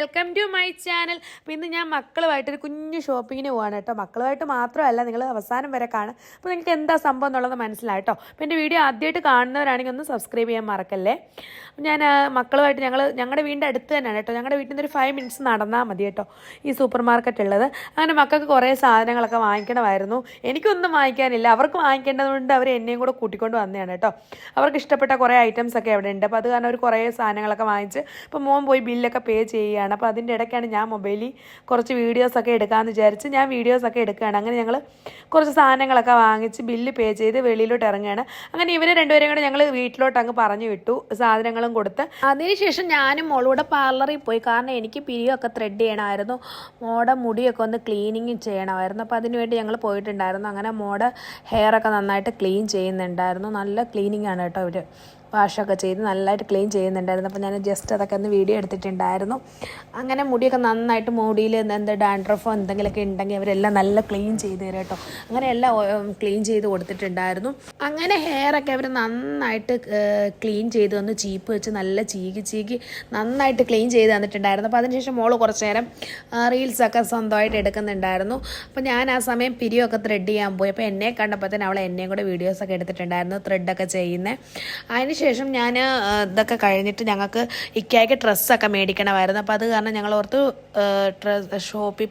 Welcome to my channel. അപ്പോൾ ഇന്ന് ഞാൻ മക്കളുമായിട്ടൊരു കുഞ്ഞു ഷോപ്പിങ്ങിന് പോവാണ് കേട്ടോ. മക്കളുമായിട്ട് മാത്രമല്ല, നിങ്ങൾ അവസാനം വരെ കാണും. അപ്പോൾ നിങ്ങൾക്ക് എന്താ സംഭവം എന്നുള്ളത് മനസ്സിലായിട്ടോ. അപ്പോൾ എൻ്റെ വീഡിയോ ആദ്യമായിട്ട് കാണുന്നവരാണെങ്കിൽ ഒന്ന് സബ്സ്ക്രൈബ് ചെയ്യാൻ മറക്കല്ലേ. ഞാൻ മക്കളുമായിട്ട് ഞങ്ങളുടെ വീടിൻ്റെ അടുത്ത് തന്നെയാണ് കേട്ടോ. ഞങ്ങളുടെ വീട്ടിൽ നിന്ന് ഒരു 5 മിനിറ്റ്സ് നടന്നാൽ മതി കേട്ടോ ഈ സൂപ്പർ മാർക്കറ്റ് ഉള്ളത്. അങ്ങനെ മക്കൾക്ക് കുറേ സാധനങ്ങളൊക്കെ വാങ്ങിക്കണമായിരുന്നു. എനിക്കൊന്നും വാങ്ങിക്കാനില്ല, അവർക്ക് വാങ്ങിക്കേണ്ടതുകൊണ്ട് അവർ എന്നെയും കൂടെ കൂട്ടിക്കൊണ്ട് വന്നതാണ് കേട്ടോ. അവർക്ക് ഇഷ്ടപ്പെട്ട കുറേ ഐറ്റംസ് ഒക്കെ അവിടെ ഉണ്ട്. അപ്പോൾ അത് കാരണം അവർ കുറേ സാധനങ്ങളൊക്കെ വാങ്ങിച്ച് ഇപ്പോൾ മോൻ പോയി ബില്ലൊക്കെ പേ ചെയ്യുകയാണ്. അപ്പോൾ അതിൻ്റെ ഇടയ്ക്കാണ് ഞാൻ മൊബൈലിൽ കുറച്ച് വീഡിയോസൊക്കെ എടുക്കാമെന്ന് വിചാരിച്ച് ഞാൻ വീഡിയോസൊക്കെ എടുക്കുകയാണ്. അങ്ങനെ ഞങ്ങൾ കുറച്ച് സാധനങ്ങളൊക്കെ വാങ്ങിച്ച് ബില്ല് പേ ചെയ്ത് വെളിയിലോട്ട് ഇറങ്ങുകയാണ്. അങ്ങനെ ഇവരെ രണ്ടുപേരും കൂടെ ഞങ്ങൾ വീട്ടിലോട്ട് അങ്ങ് പറഞ്ഞു വിട്ടു, സാധനങ്ങളും കൊടുത്ത്. അതിനുശേഷം ഞാനും മോളൂടെ പാർലറിൽ പോയി. കാരണം എനിക്ക് പിരിയൊക്കെ ത്രെഡ് ചെയ്യണമായിരുന്നു, മോടെ മുടിയൊക്കെ ഒന്ന് ക്ലീനിങ് ചെയ്യണമായിരുന്നു. അപ്പോൾ അതിനുവേണ്ടി ഞങ്ങൾ പോയിട്ടുണ്ടായിരുന്നു. അങ്ങനെ മോടെ ഹെയറൊക്കെ നന്നായിട്ട് ക്ലീൻ ചെയ്യുന്നുണ്ടായിരുന്നു. നല്ല ക്ലീനിങ് ആണ് കേട്ടോ. ഇവർ വാഷൊക്കെ ചെയ്ത് നല്ലതായിട്ട് ക്ലീൻ ചെയ്യുന്നുണ്ടായിരുന്നു. അപ്പോൾ ഞാൻ ജസ്റ്റ് അതൊക്കെ ഒന്ന് വീഡിയോ എടുത്തിട്ടുണ്ടായിരുന്നു. അങ്ങനെ മുടിയൊക്കെ നന്നായിട്ട് മുടിയിൽ എന്താ ഡാൻഡ്രഫോ എന്തെങ്കിലുമൊക്കെ ഉണ്ടെങ്കിൽ അവരെല്ലാം നല്ല ക്ലീൻ ചെയ്ത് തരും കേട്ടോ. അങ്ങനെ എല്ലാം ക്ലീൻ ചെയ്ത് കൊടുത്തിട്ടുണ്ടായിരുന്നു. അങ്ങനെ ഹെയറൊക്കെ അവർ നന്നായിട്ട് ക്ലീൻ ചെയ്ത് വന്ന് ചീപ്പ് വെച്ച് നല്ല ചീകി നന്നായിട്ട് ക്ലീൻ ചെയ്ത് തന്നിട്ടുണ്ടായിരുന്നു. അപ്പോൾ അതിനുശേഷം മോള് കുറച്ച് നേരം റീൽസൊക്കെ സ്വന്തമായിട്ട് എടുക്കുന്നുണ്ടായിരുന്നു. അപ്പോൾ ഞാൻ ആ സമയം പിരിയൊക്കെ ത്രെഡ് ചെയ്യാൻ പോയി. അപ്പോൾ എന്നെ കണ്ടപ്പോൾ തന്നെ അവൾ എന്നെയും കൂടെ വീഡിയോസൊക്കെ എടുത്തിട്ടുണ്ടായിരുന്നു ത്രെഡൊക്കെ ചെയ്യുന്നത്. അതിനുശേഷം ഞാൻ ഇതൊക്കെ കഴിഞ്ഞിട്ട് ഞങ്ങൾക്ക് ഇക്കയ്ക്ക് ഡ്രസ്സൊക്കെ മേടിക്കണമായിരുന്നു. അപ്പോൾ അത് കാരണം ഞങ്ങൾ ഓർത്ത് ഷോപ്പിൽ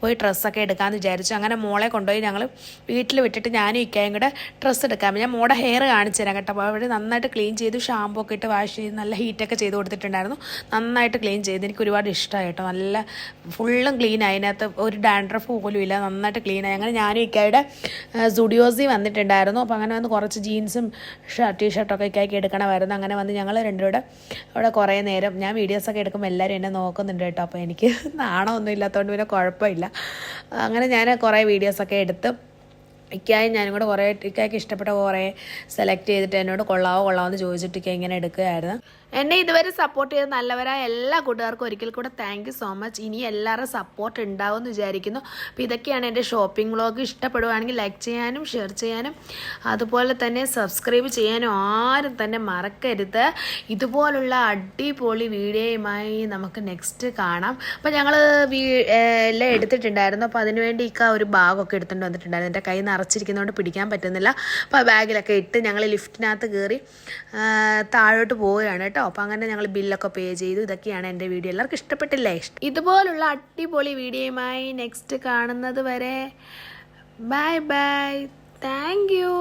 പോയി ഡ്രസ്സൊക്കെ എടുക്കാമെന്ന് വിചാരിച്ചു. അങ്ങനെ മോളെ കൊണ്ടുപോയി ഞങ്ങൾ വീട്ടിൽ വിട്ടിട്ട് ഞാനും ഇക്കയും കൂടെ ഡ്രസ്സ് എടുക്കാം. ഞാൻ മോടെ ഹെയർ കാണിച്ചു തരാം കേട്ടോ. അപ്പോൾ അവർ നന്നായിട്ട് ക്ലീൻ ചെയ്തു, ഷാമ്പൂ ഒക്കെ ഇട്ട് വാഷ് ചെയ്ത് നല്ല ഹീറ്റൊക്കെ ചെയ്ത് കൊടുത്തിട്ടുണ്ടായിരുന്നു. നന്നായിട്ട് ക്ലീൻ ചെയ്ത് എനിക്ക് ഒരുപാട് ഇഷ്ടമായി കേട്ടോ. നല്ല ഫുള്ളും ക്ലീനായി, അതിനകത്ത് ഒരു ഡാൻഡ്രഫ് പോലും ഇല്ല, നന്നായിട്ട് ക്ലീനായി. അങ്ങനെ ഞാനും ഇക്കയുടെ സുഡിയോസി വന്നിട്ടുണ്ടായിരുന്നു. അപ്പോൾ അങ്ങനെ വന്ന് കുറച്ച് ജീൻസും ടീഷർട്ടൊക്കെ ഇക്കയ്ക്ക് എടുക്കണമായിരുന്നു. അങ്ങനെ വന്ന് ഞങ്ങൾ രണ്ടുപേരുടെ അവിടെ കുറേ നേരം ഞാൻ വീഡിയോസൊക്കെ എടുക്കുമ്പോൾ എല്ലാവരും എന്നെ നോക്കുന്നുണ്ട് കേട്ടോ. അപ്പോൾ എനിക്ക് നാണമൊന്നും ഇല്ലാത്തതുകൊണ്ട് പിന്നെ കുഴപ്പമില്ല. അങ്ങനെ ഞാൻ കുറേ വീഡിയോസൊക്കെ എടുത്ത് ഇക്കായും ഞാനും കൂടെ കുറേ ഇക്കായ്ക്ക് ഇഷ്ടപ്പെട്ട കുറേ സെലക്ട് ചെയ്തിട്ട് എന്നോട് കൊള്ളാവോ എന്ന് ചോദിച്ചിട്ട് ഇക്ക ഇങ്ങനെ എടുക്കുകയായിരുന്നു. എന്നെ ഇതുവരെ സപ്പോർട്ട് ചെയ്ത് നല്ലവരായ എല്ലാ കൂട്ടുകാർക്കും ഒരിക്കൽ കൂടെ താങ്ക് യു സോ മച്ച്. ഇനി എല്ലാവരും സപ്പോർട്ട് ഉണ്ടാവും എന്ന് വിചാരിക്കുന്നു. അപ്പോൾ ഇതൊക്കെയാണ് എൻ്റെ ഷോപ്പിംഗ് വ്ളോഗ്. ഇഷ്ടപ്പെടുവാണെങ്കിൽ ലൈക്ക് ചെയ്യാനും ഷെയർ ചെയ്യാനും അതുപോലെ തന്നെ സബ്സ്ക്രൈബ് ചെയ്യാനും ആരും തന്നെ മറക്കരുത്. ഇതുപോലുള്ള അടിപൊളി വീഡിയോയുമായി നമുക്ക് നെക്സ്റ്റ് കാണാം. അപ്പോൾ ഞങ്ങൾ എല്ലാം എടുത്തിട്ടുണ്ടായിരുന്നു. അപ്പോൾ അതിനുവേണ്ടി ഇക്ക ഒരു ബാഗൊക്കെ എടുത്തുകൊണ്ട് വന്നിട്ടുണ്ടായിരുന്നു. എൻ്റെ കൈ നിറച്ചിരിക്കുന്നതുകൊണ്ട് പിടിക്കാൻ പറ്റുന്നില്ല. അപ്പോൾ ആ ബാഗിലൊക്കെ ഇട്ട് ഞങ്ങൾ ലിഫ്റ്റിനകത്ത് കയറി താഴോട്ട് പോവുകയാണ് കേട്ടോ. അപ്പോൾ അങ്ങനെ ഞങ്ങൾ ബില്ലൊക്കെ പേ ചെയ്തു. ഇതൊക്കെയാണ് എൻ്റെ വീഡിയോ. എല്ലാവർക്കും ഇഷ്ടപ്പെട്ടില്ലേ? ഇതുപോലുള്ള അടിപൊളി വീഡിയോയുമായി നെക്സ്റ്റ് കാണുന്നത് വരെ ബൈ ബൈ. Thank you.